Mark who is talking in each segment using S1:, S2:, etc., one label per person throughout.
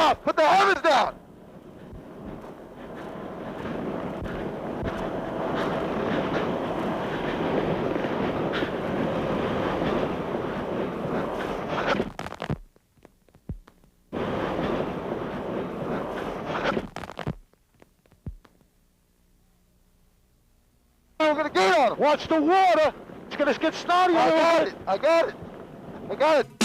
S1: down! Put the heavens down! We're gonna gate on him. Watch the water. It's gonna get snotty. I got it. I got it. I got it.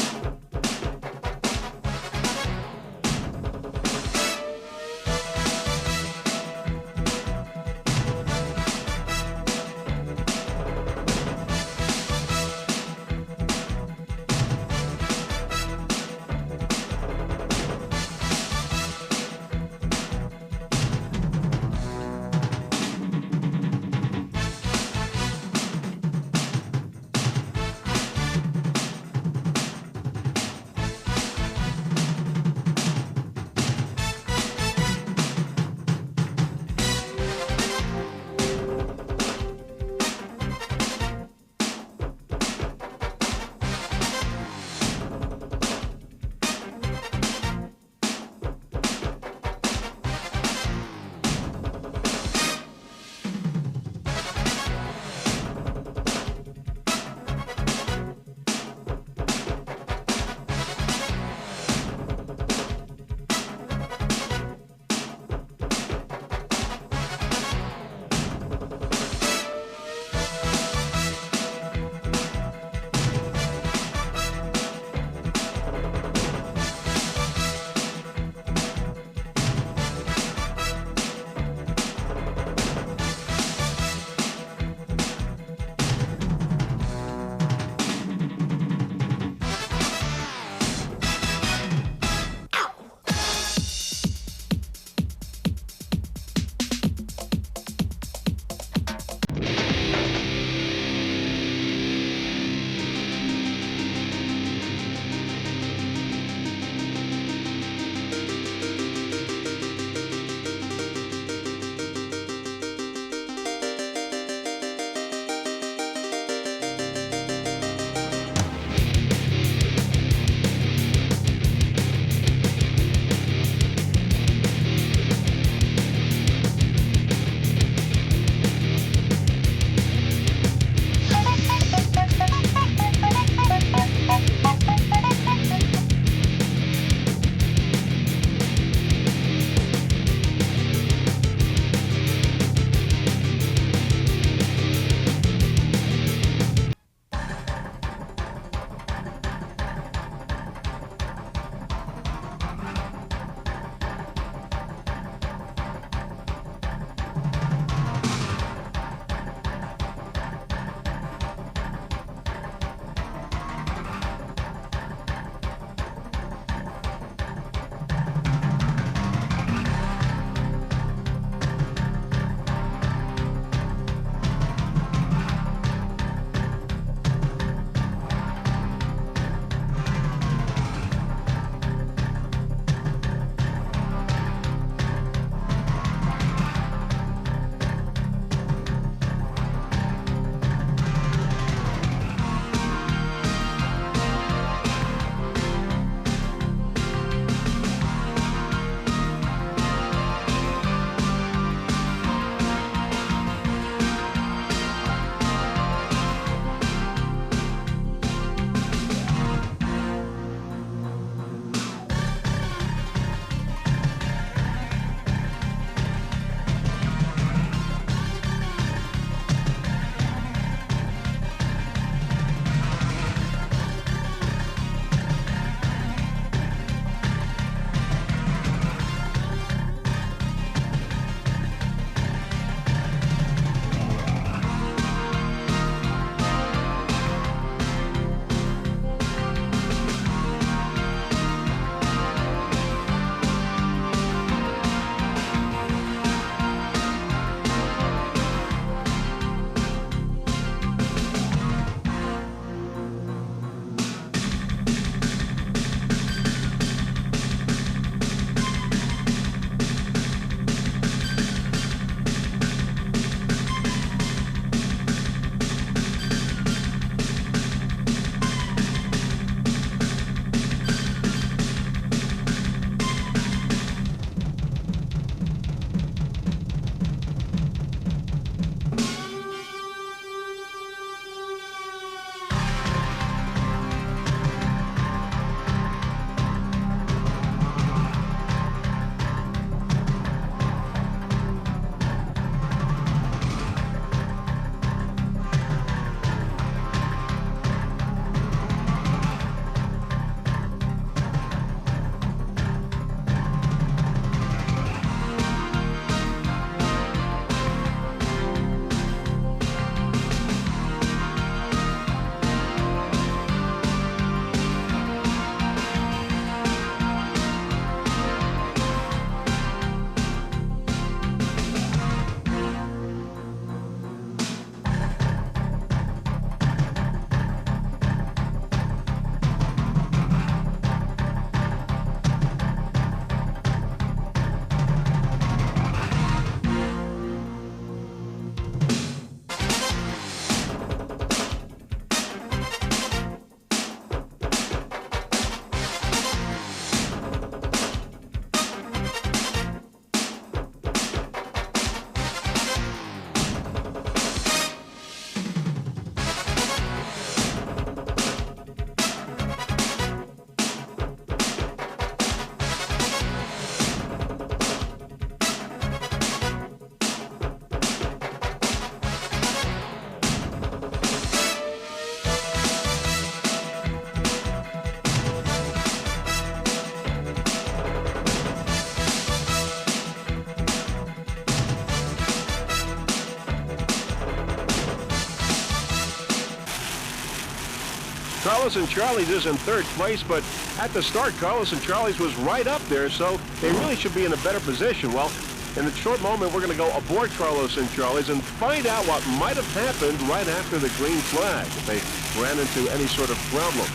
S2: Carlos and Charlie's is in third place, but at the start, Carlos and Charlie's was right up there, so they really should be in a better position. Well, in a short moment, we're going to go aboard Carlos and Charlie's and find out what might have happened right after the green flag, if they ran into any sort of problem.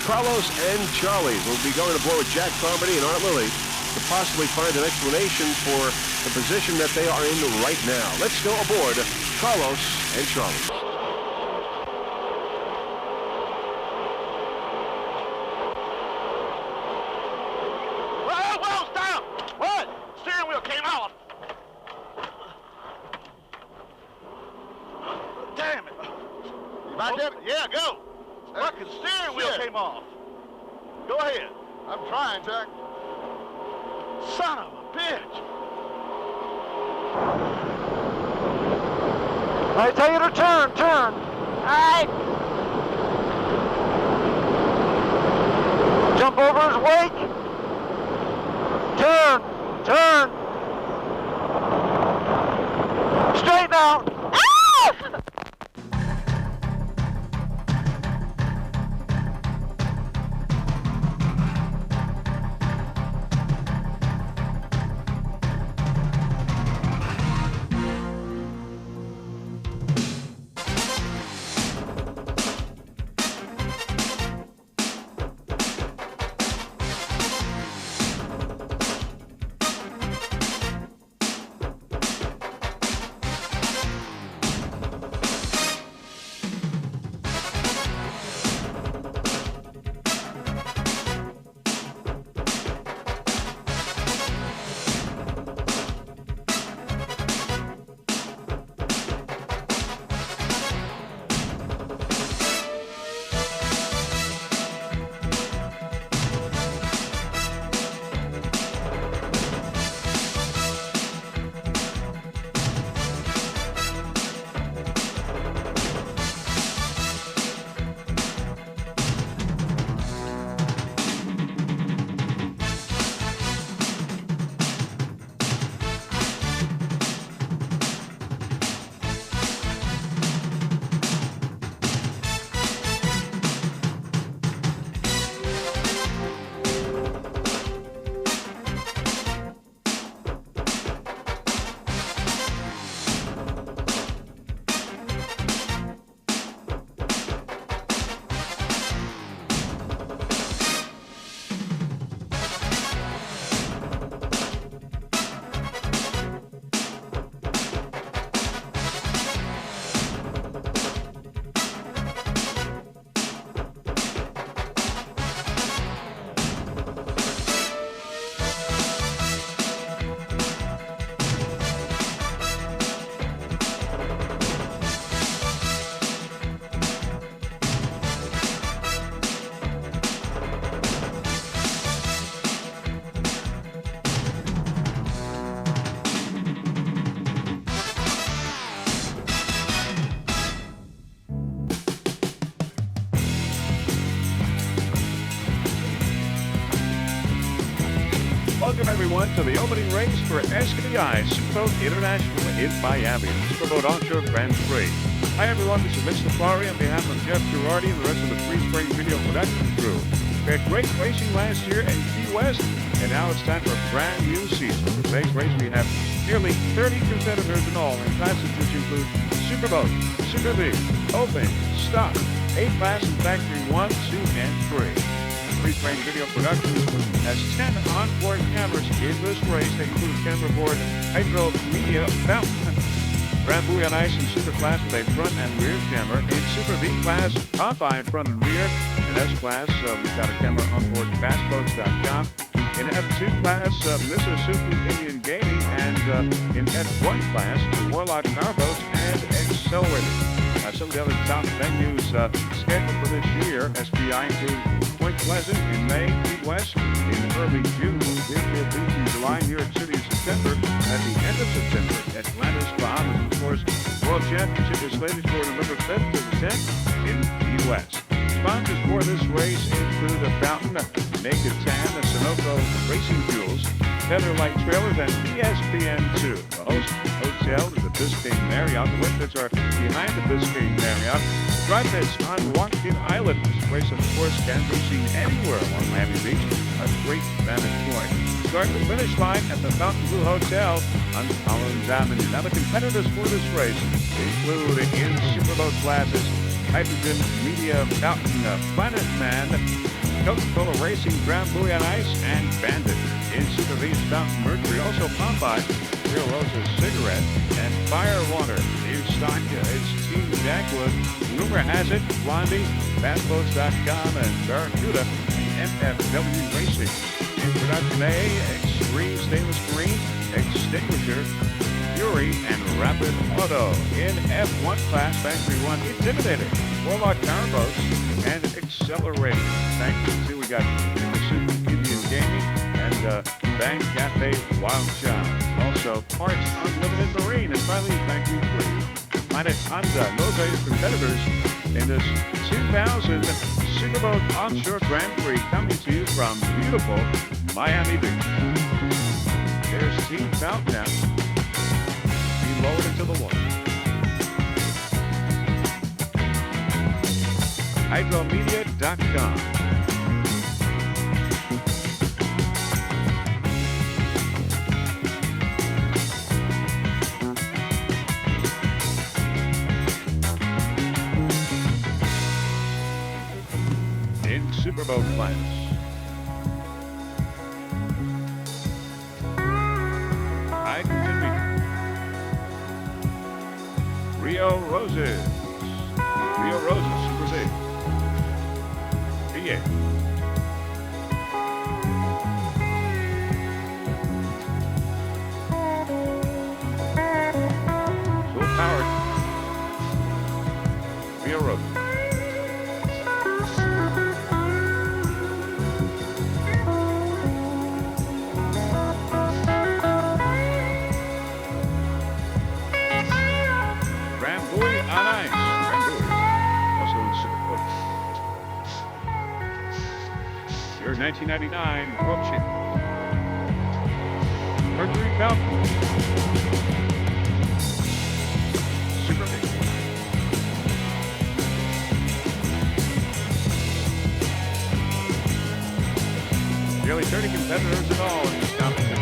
S2: Carlos and Charlie's will be going aboard with Jack Carmody and Art Lilly to possibly find an explanation for the position that they are in right now. Let's go aboard Carlos and Charlie's.
S1: Well's down! What? Steering wheel came off. Damn it. You back there? Yeah, go. Fucking steering wheel came off. Go ahead. I'm trying, Jack. Son of a bitch. I tell you to turn. All right. Jump over his wake. Turn. Straighten out. Ah!
S3: Welcome, everyone, to the opening race for SKI Superboat International in Miami, Superboat Offshore Grand Prix. Hi, everyone. This is Mr. Flurry on behalf of Jeff Girardi and the rest of the three-frame video production crew. We had great racing last year in Key West, and now it's time for a brand new season. For today's race, we have nearly 30 competitors in all in classes which include Superboat, Super V, Open, Stock, A-Class, and Factory 1, 2, and 3. Three-frame video production has 10 onboard cameras in this race. They include camera board, hydro, media, fountain, Grand Buoy on ice, and Super Class with a front and rear camera. In Super V Class, Popeye in front and rear. In S Class, we've got a camera on board fastboats.com. In F2 Class, Mississippi Indian Gaming. And in F1 Class, Warlock Powerboats and Accelerator. Some of the other top venues scheduled for this year, SPI include Point Pleasant in May, Key West in early June, Deerfield Beach in July, New York City in September, at the end of September, Atlanta's Bahamas, and of course, World Championship is slated for November 5th to the 10th in Key West. Sponsors for this race include the Fountain, Naked Tan, the Sunoco Racing Fuels, Feather Light Trailers, and ESPN2. The host hotel is the Biscayne Marriott. The windpits are behind the Biscayne Marriott. Dry pits on Washington Island. This race, of course, can be seen anywhere on Miami Beach. A great vantage point. Start the finish line at the Fountain Hotel on Collins Avenue. Now the competitors for this race include in Superboat classes, Hydrogen Media Fountain Planet Man, Coca-Cola Racing Grand Prix on Ice, and Bandit. In Super V's Fountain Mercury, also Popeye, Real Rosa's Cigarette, and Firewater. In stock is Team Jackwood, Rumor Has It, Blondie, Fastboats.com, and Barracuda, MFW Racing. In production A, Extreme Stainless Marine, Extinguisher, Fury, and Rapid Auto. In F1 class, Factory 1, Intimidator, Warlock Powerboats, and Accelerating. Thank you to, we got Super Indian Gaming and Bang Cafe Wild Child. Also, Parts Unlimited Marine. And finally, thank you to Planet Honda. Those are your competitors in this 2000 Superboat Offshore Grand Prix, coming to you from beautiful Miami Beach. There's Team Fountain now. Be lowered into the water. Hydromedia.com. In Superboat class. Hydrogen Media. Rio Roses. Rio Roses, Super C. PA. Full powered. Rio Roses. Your 1999 World Champion. Mercury Fountain. Super Big. Nearly 30 competitors in all in this competition.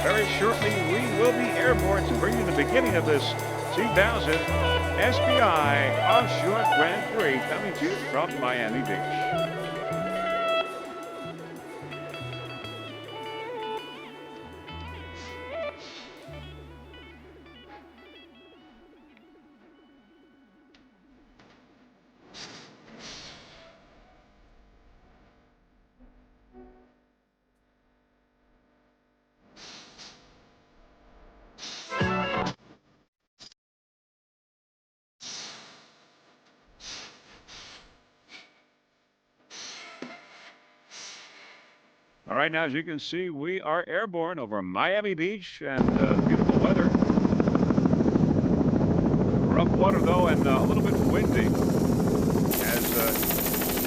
S3: Very shortly, we will be airborne to bring you the beginning of this 2000 SPI Offshore Grand Prix, coming to you from Miami Beach. All right, now as you can see, we are airborne over Miami Beach and beautiful weather. Rough water though, and a little bit windy, as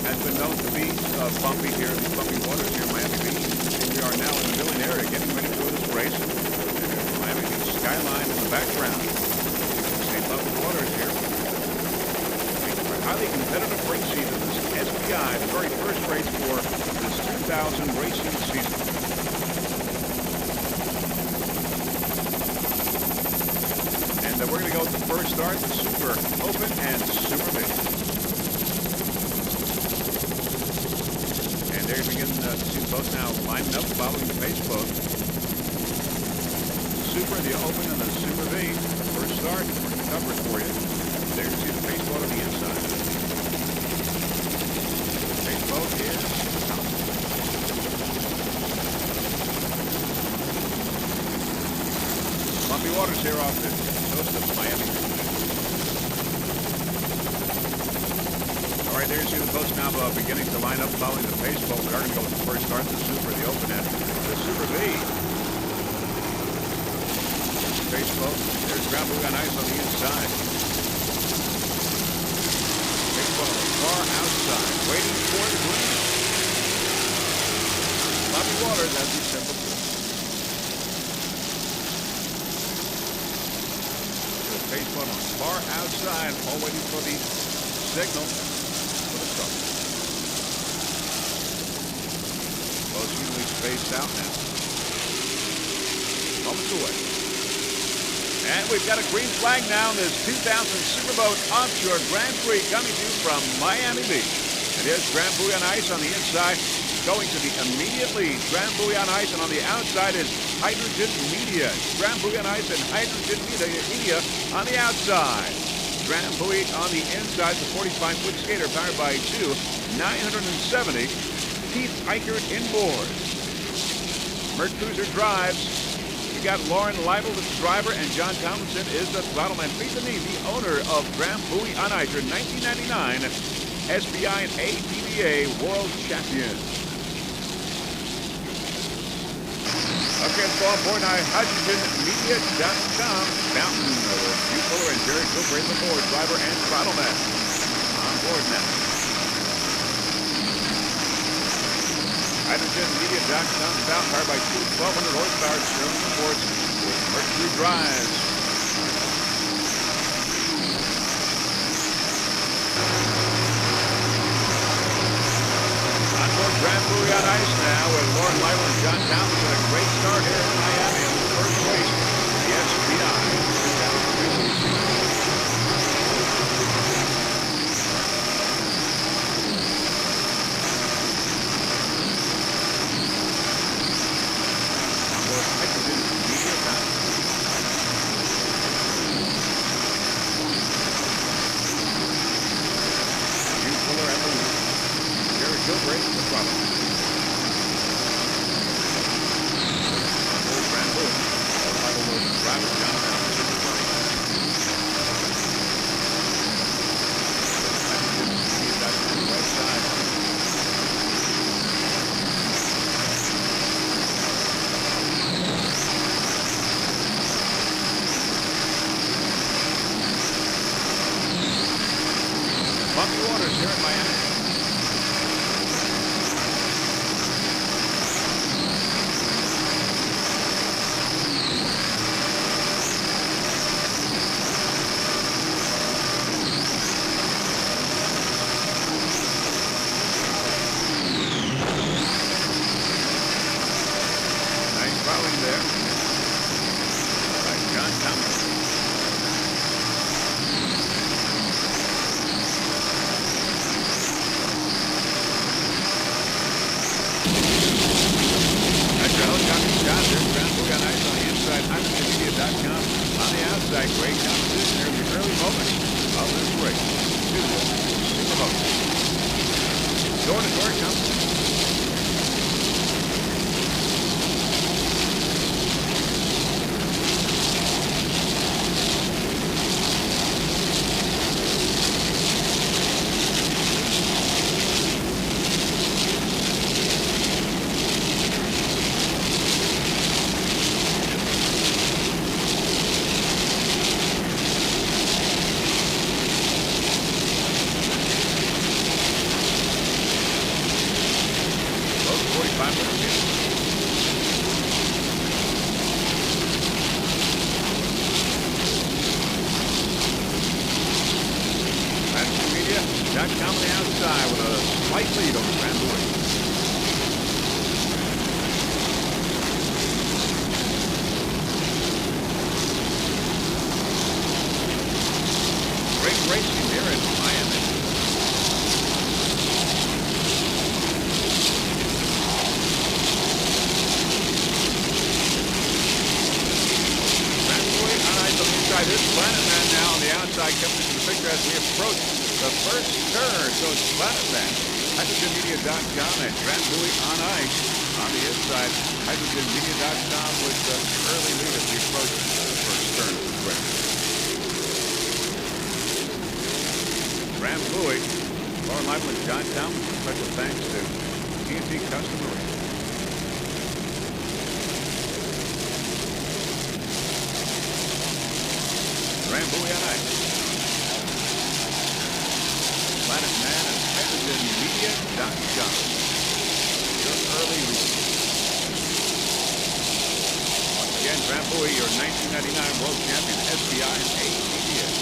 S3: has been known to be bumpy here, these bumpy waters here in Miami Beach. We are now in the milling area, getting ready for this race. And there's Miami Beach skyline in the background. You can see bumpy waters here. A highly competitive race season. This SPI, the very first race for this 2000 racing season. And we're going to go with the first start, the Super Open and Super Big. And there you begin to see the boats now lined up following the pace boat. Super, the Open, and the Super V. The first start, we're going to cover it for you. There you see the pace boat on the inside. The pace boat is waters here off the coast of Miami. All right, there you see the boats now beginning to line up following the pace boat. We are going to go with the first start, the Super, the Open, and the Super V. Pace boat. There's Grand Prix on ice on the inside. Pace boat on the far outside, waiting for the green. Sloppy waters, as we said before. Pace boat on far outside, all waiting for the signal for the start. Boats usually spaced out now. Moments away. And we've got a green flag now in this 2000 Superboat Offshore Grand Prix coming to you from Miami Beach. It is Grand Prix on ice on the inside, going to the immediate lead. Grand Prix on ice, and on the outside is Hydrogen Media. Grand Prix on ice and Hydrogen Media on the outside. Grand Prix on the inside, the 45-foot skater powered by two 970 Keith Eichert inboard. Mercury drives. We got Lauren Leibel, the driver, and John Tomlinson is the throttleman. Pete Denis, the owner of Grand Prix on ice, 1999 SBI and APBA World Champion. Okay, let's go on board now. HydrogenMedia.com. Fountain, Hugh Fuller and Jerry Gilbreth aboard, driver and throttleman. On board now. HydrogenMedia.com. Fountain, powered by two 1,200 horsepower Sherman Sports with Mercury drives. Grand Prix on ice now with Lauren Leibel and John Tomlinson. A great start here in Miami in the first race. The SBI 2003 season. Hugh Fuller at the wheel. Jerry Gilbreth at the throttle. Driver John Tomlinson is running. On the right side. Bumpy waters here in Miami. Great competition here in the early moments of this race. Door-to-door competition. Jack down the outside with a slight lead over Grand Prix. Great racing here in Miami. Grand Prix on ice on the inside. This Planet Man now on the outside comes into the picture as we approach the first turn. So it's Planet Man. HydrogenMedia.com and Grand Prix on ice on the inside. HydrogenMedia.com with the early lead as we approach the first turn. program. Grand Prix, Lauren Lytle and John Town. Special thanks to TNT Customer Racing. Grand Prix on ice. Planet Man and hydrogenmedia.com. Your early read. Once again, Grand Prix, your 1999 world champion, SBI and ATDS.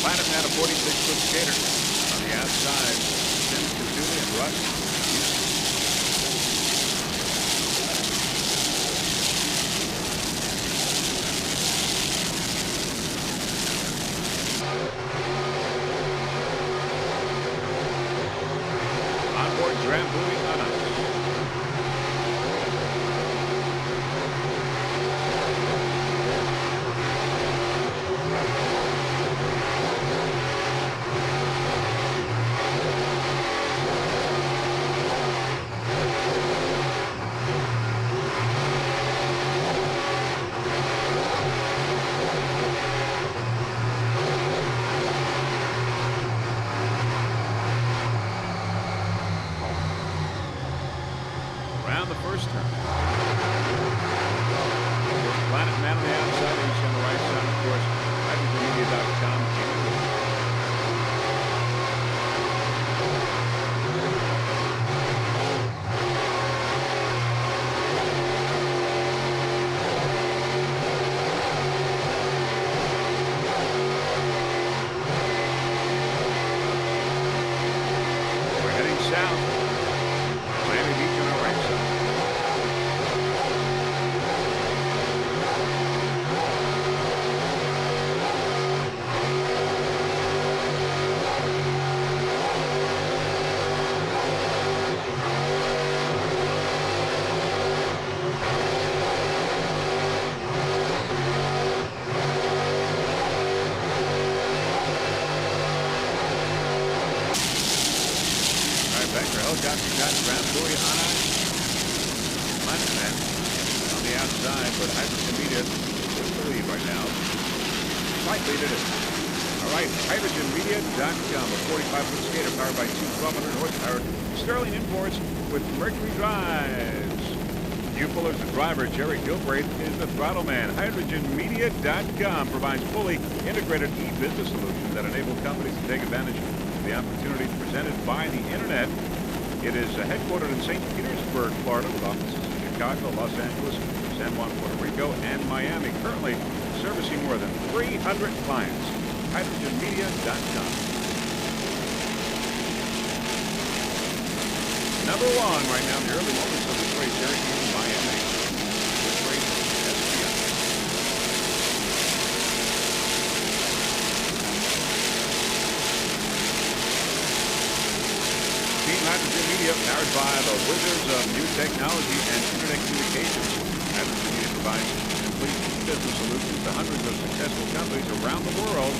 S3: Planet Man, a 46-foot skater. On the outside, Tim Kazuli and Russ. Onboard Grand Prix on ice. Around the first turn. Planet Man on the outside, he's on the right side, of course. hydrogenmedia.com. We're heading south. Miami Beach on our right side. Banker helicopter got Grand Prix on ice. Planet Man on the outside, but Hydrogen Media is the lead right now. Slightly to it. All right, hydrogenmedia.com, a 45-foot skater powered by two 1,200 horsepower Sterling imports with Mercury drives. Hugh Fuller's the driver. Jerry Gilbreth is the throttle man. Hydrogenmedia.com provides fully integrated e-business solutions that enable companies to take advantage of the opportunities presented by the internet. It is headquartered in St. Petersburg, Florida, with offices in Chicago, Los Angeles, San Juan, Puerto Rico, and Miami. Currently servicing more than 300 clients. Hydrogenmedia.com. Number one right now in the early moments of this race here in Miami. This race is SBI. Team Hydrogen Media, powered by the wizards of new technology and internet communications. Hydrogen Media provides complete business solutions to hundreds of successful companies around the world.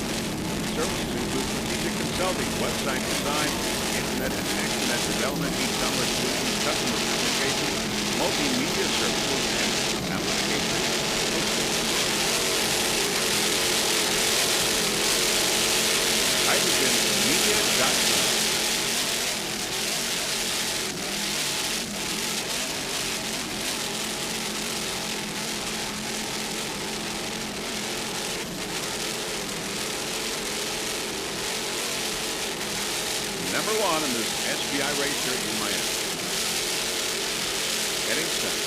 S3: Services include strategic consulting, website design, internet and extranet development, e-commerce solutions, customer communications, multimedia services, and application hosting. Hydrogenmedia.com. Number one in this SBI race here in Miami. Heading south.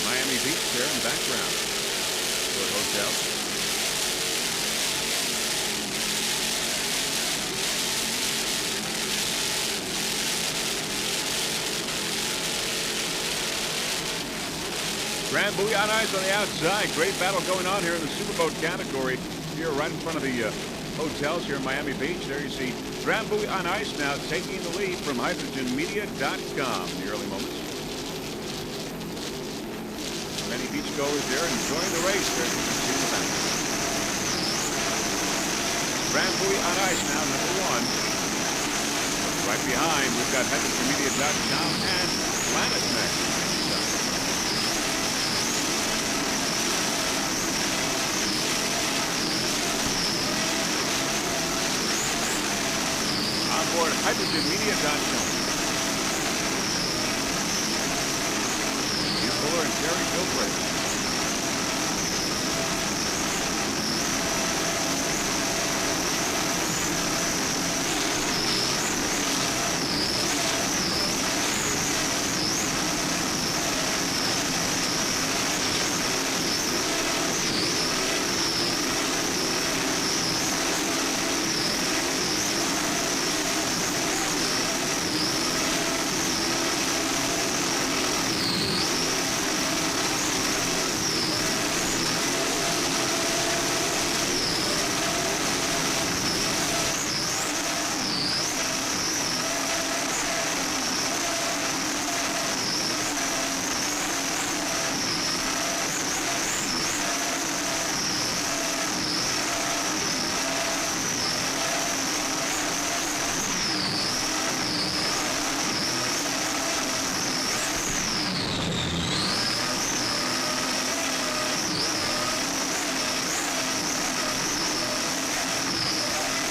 S3: Miami Beach there in the background. Resort Hotel. Grand Prix on ice on the outside. Great battle going on here in the Superboat category. Here right in front of the hotels here in Miami Beach. There you see Grand Buoy on ice now taking the lead from hydrogenmedia.com in the early moments. Many beachgoers there enjoying the race there. You can see in the back. Grand Buoy on ice now, number 1. Right behind, we've got hydrogenmedia.com and Planet next. On board hydrogenmedia.com. Steve Fuller and Terry Gilbreth.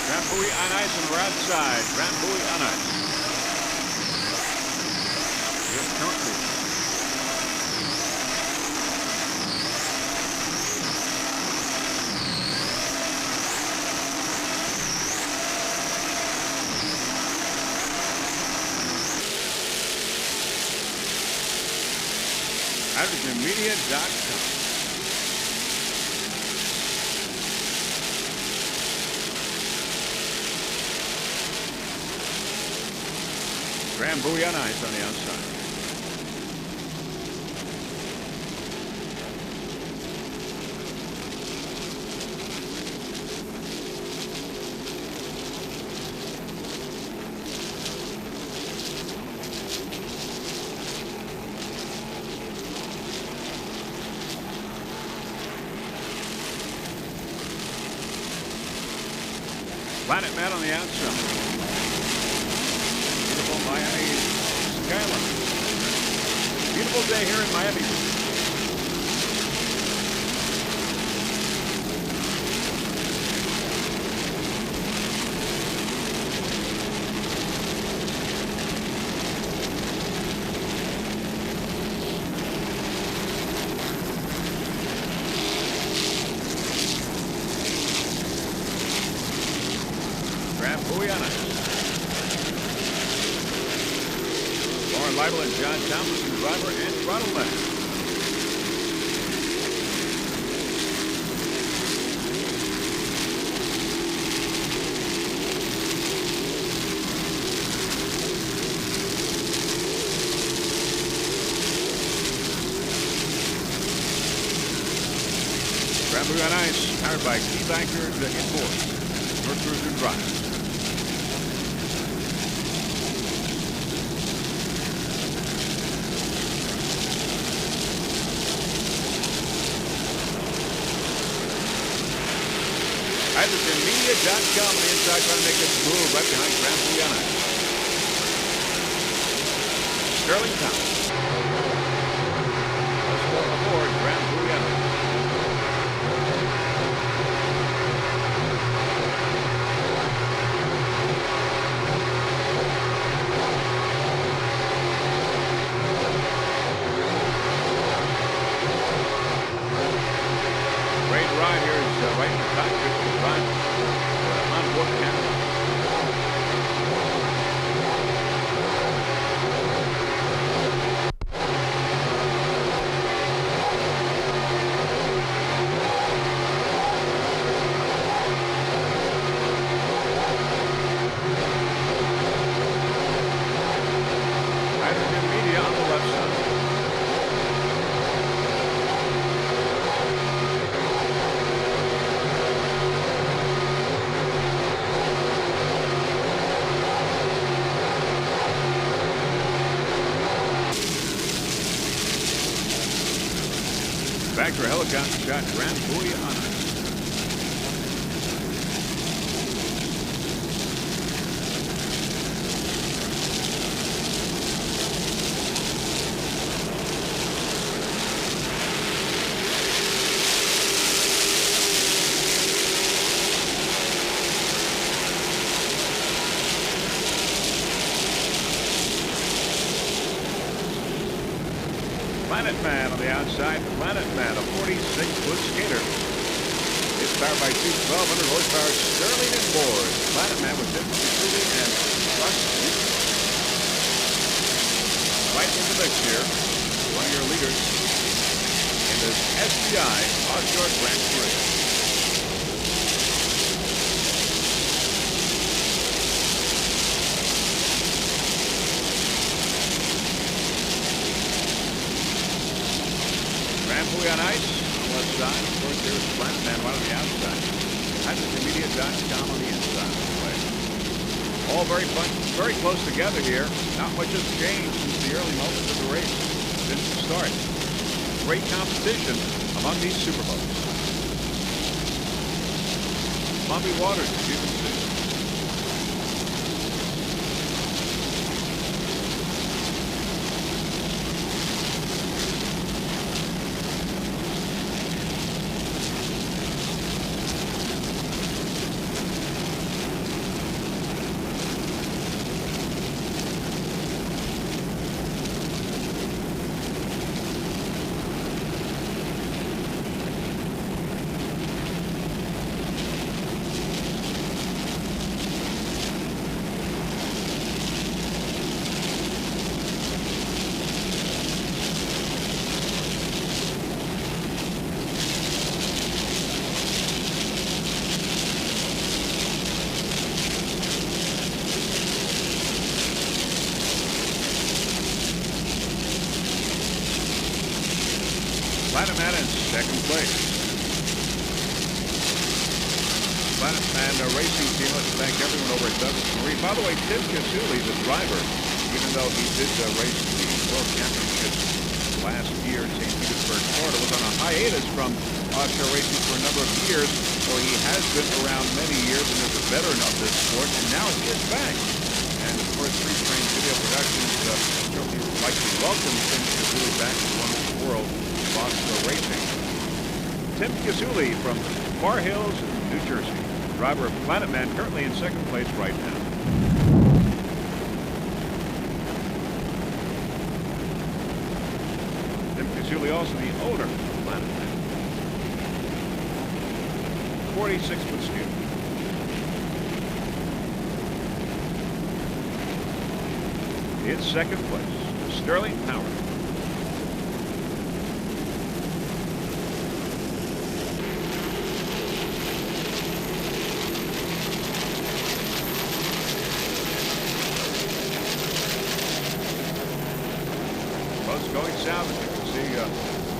S3: Grand Buoy on ice, and we're outside. Grand Buoy on ice. Here's currently. hydrogenmedia.com. Grand Buoy on ice on the outside. Planet Mat on the outside. Miami skyline. Beautiful day here in Miami. Grand Buoy on ice. Lytle and John Thompson, driver and throttle man. Grand Buoy on ice, powered by Key Banker, the Inboard. Mercury Drive. hydrogenmedia.com on the inside, trying to make this move right behind Grand Buoy on ice. Sterling Thomas. Let's go aboard Grand Buoy on ice. Great ride here is right in the cockpit. On board camera. Enter helicopter shot Grand Prix on ice. Planet Man on the outside. Planet Man, a 46-foot skater. It's powered by two 1,200 horsepower Sterling inboards. Planet Man with Tim Kisugi and Russ. Right in the mix here. One of your leaders in this SPI Offshore Grand Prix. On ice on the left side. Of course, there's Planet Man right on the outside. HydrogenMedia.com on the inside of the way. All very fun, very close together here. Not much has changed since the early moments of the race, since the start. Great competition among these superboats. Bumpy waters, as you can see. Planet Man in second place. Planet Man racing team, let's thank everyone over at Douglas Marine. By the way, Tim Kisugi, the driver, even though he did race the World Championship last year in St. Petersburg, Florida, was on a hiatus from offshore racing for a number of years. So he has been around many years and is a veteran of this sport, and now he is back. And of course, Free Train Video Productions certainly would like to welcome Tim Kisugi back to the wonderful world of offshore racing. Tim Kisugi from Far Hills, New Jersey, driver of Planet Man, currently in second place right now. Tim Kisugi, also the owner of Planet Man. 46-foot skid. In second place, Sterling Power. Boats going south, as you can see,